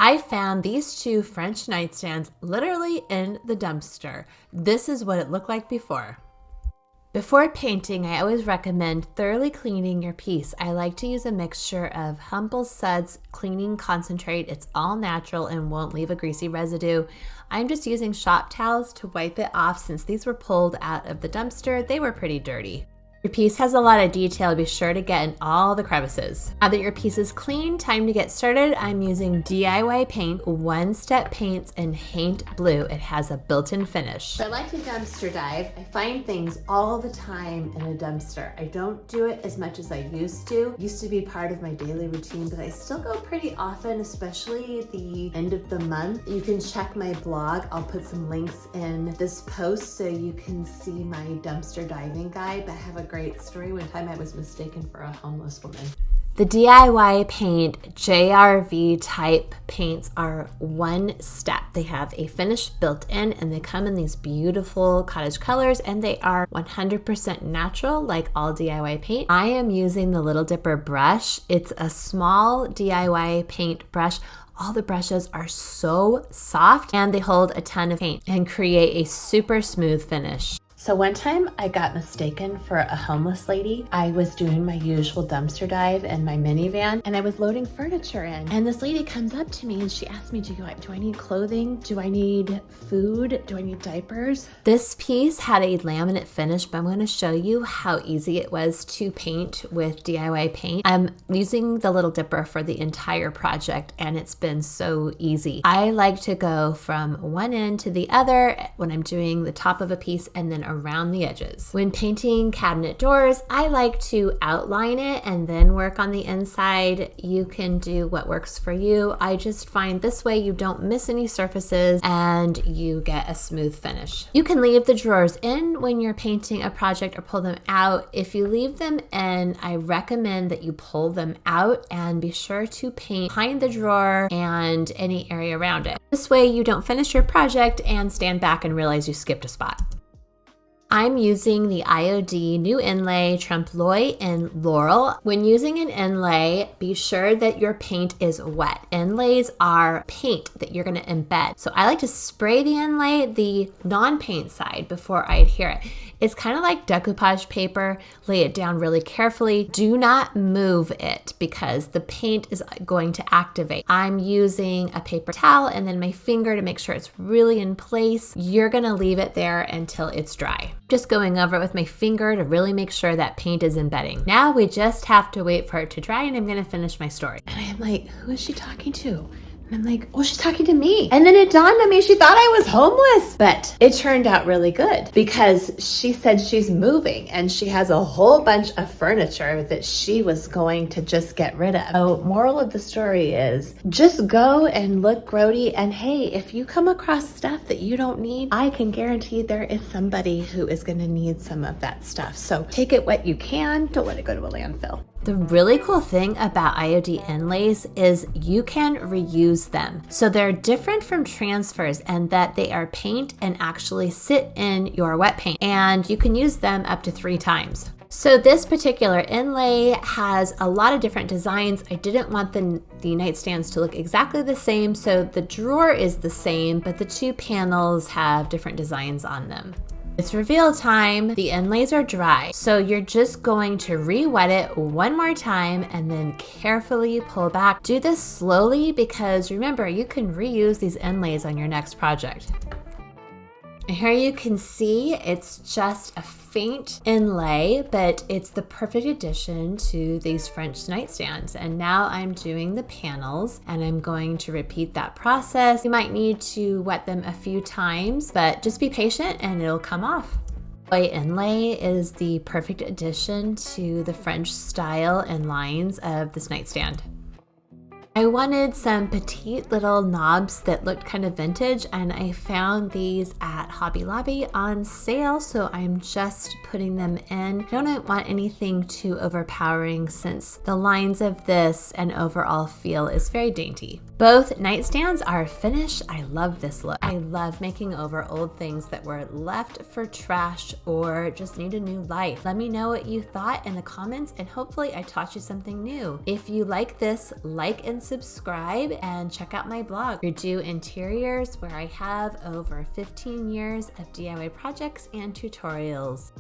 I found these two French nightstands literally in the dumpster. This is what it looked like before. Before painting, I always recommend thoroughly cleaning your piece. I like to use a mixture of Humble Suds cleaning concentrate. It's all natural and won't leave a greasy residue. I'm just using shop towels to wipe it off since these were pulled out of the dumpster. They were pretty dirty. Your piece has a lot of detail. Be sure to get in all the crevices. Now that your piece is clean, time to get started. I'm using DIY paint, One Step Paints in Haint Blue. It has a built-in finish. I like to dumpster dive. I find things all the time in a dumpster. I don't do it as much as I used to. It used to be part of my daily routine, but I still go pretty often, especially at the end of the month. You can check my blog. I'll put some links in this post so you can see my dumpster diving guide. But I have a great story. One time I was mistaken for a homeless woman. The DIY paint JRV type paints are one step. They have a finish built in and they come in these beautiful cottage colors and they are 100% natural like all DIY paint. I am using the Little Dipper brush. It's a small DIY paint brush. All the brushes are so soft and they hold a ton of paint and create a super smooth finish. So one time I got mistaken for a homeless lady. I was doing my usual dumpster dive in my minivan and I was loading furniture in. And this lady comes up to me and she asked me, do I need clothing? Do I need food? Do I need diapers? This piece had a laminate finish, but I'm going to show you how easy it was to paint with DIY paint. I'm using the Little Dipper for the entire project and it's been so easy. I like to go from one end to the other when I'm doing the top of a piece and then around the edges. When painting cabinet doors, I like to outline it and then work on the inside. You can do what works for you. I just find this way you don't miss any surfaces and you get a smooth finish. You can leave the drawers in when you're painting a project or pull them out. If you leave them in, I recommend that you pull them out and be sure to paint behind the drawer and any area around it. This way you don't finish your project and stand back and realize you skipped a spot. I'm using the IOD new inlay Tromp'e in Laurel. When using an inlay, be sure that your paint is wet. Inlays are paint that you're going to embed. So I like to spray the inlay, the non-paint side, before I adhere it. It's kind of like decoupage paper. Lay it down really carefully. Do not move it because the paint is going to activate. I'm using a paper towel and then my finger to make sure it's really in place. You're going to leave it there until it's dry. Just going over it with my finger to really make sure that paint is embedding. Now we just have to wait for it to dry and I'm going to finish my story. And I'm like, who is she talking to? And I'm like, oh, she's talking to me. And then it dawned on me, she thought I was homeless. But it turned out really good because she said she's moving and she has a whole bunch of furniture that she was going to just get rid of. So moral of the story is just go and look grody. And hey, if you come across stuff that you don't need, I can guarantee there is somebody who is going to need some of that stuff. So take it what you can. Don't let it go to a landfill. The really cool thing about IOD inlays is you can reuse them. So they're different from transfers and that they are paint and actually sit in your wet paint and you can use them up to 3 times. So this particular inlay has a lot of different designs. I didn't want the nightstands to look exactly the same, so the drawer is the same, but the 2 panels have different designs on them. It's reveal time. The inlays are dry, so you're just going to re-wet it one more time and then carefully pull back. Do this slowly because remember, you can reuse these inlays on your next project. And here you can see it's just a faint inlay, but it's the perfect addition to these French nightstands. And now I'm doing the panels and I'm going to repeat that process. You might need to wet them a few times, but just be patient and it'll come off. Inlay is the perfect addition to the French style and lines of this nightstand. I wanted some petite little knobs that looked kind of vintage and I found these at Hobby Lobby on sale, so I'm just putting them in. I don't want anything too overpowering since the lines of this and overall feel is very dainty. Both nightstands are finished. I love this look. I love making over old things that were left for trash or just need a new life. Let me know what you thought in the comments and hopefully I taught you something new. If you like this, like and subscribe, and check out my blog, Berg-Redouxinteriors, where I have over 15 years of DIY projects and tutorials.